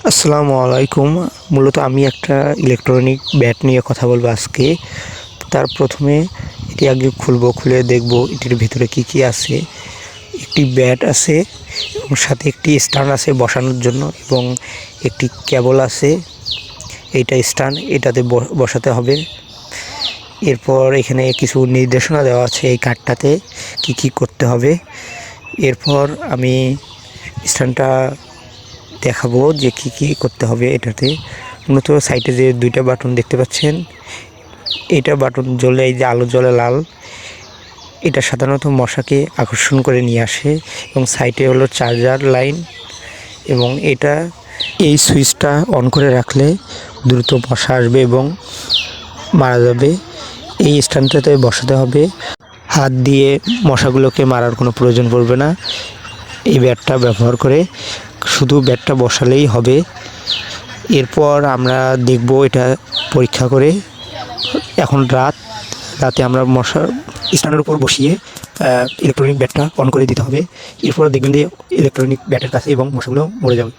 আসসালামু আলাইকুম। মূলত আমি একটা ইলেকট্রনিক ব্যাট নিয়ে কথা বলবো আজকে। তার প্রথমে এটি আগে খুলবো, খুলে দেখব এটির ভিতরে কি কি আছে। একটি ব্যাট আছে এবং সাথে একটি স্ট্যান্ড আছে বসানোর জন্য এবং একটি কেবল আছে। এইটা স্ট্যান্ড, এটাতে বসাতে হবে। এরপর এখানে কিছু নির্দেশনা দেওয়া আছে এই কার্ডটাতে কি কি করতে হবে। এরপর আমি স্ট্যান্ডটা দেখাবো যে কি কি করতে হবে এটাতে। মূলত সাইডে যে দুইটা বাটন দেখতে পাচ্ছেন, এটা বাটন জ্বলে, এই যে আলো জ্বলে লাল, এটা সাধারণত মশাকে আকর্ষণ করে নিয়ে আসে। এবং সাইডে হলো চার্জার লাইন, এবং এই সুইচটা অন করে রাখলে দ্রুত মশা আসবে এবং মারা যাবে। এই স্ট্যান্ডটাতে বসাতে হবে, হাত দিয়ে মশাগুলোকে মারার কোনো প্রয়োজন পড়বে না। এই ব্যাটটা ব্যবহার করে শুধু ব্যাটটা বসালেই হবে। এরপর আমরা দেখব এটা পরীক্ষা করে। এখন রাতে আমরা মশা স্ট্যান্ডের উপর বসিয়ে ইলেকট্রনিক ব্যাটটা অন করে দিতে হবে। এরপর দেখবেন যে ইলেকট্রনিক ব্যাটের কাছে এবং মশাগুলো মরে যাবে।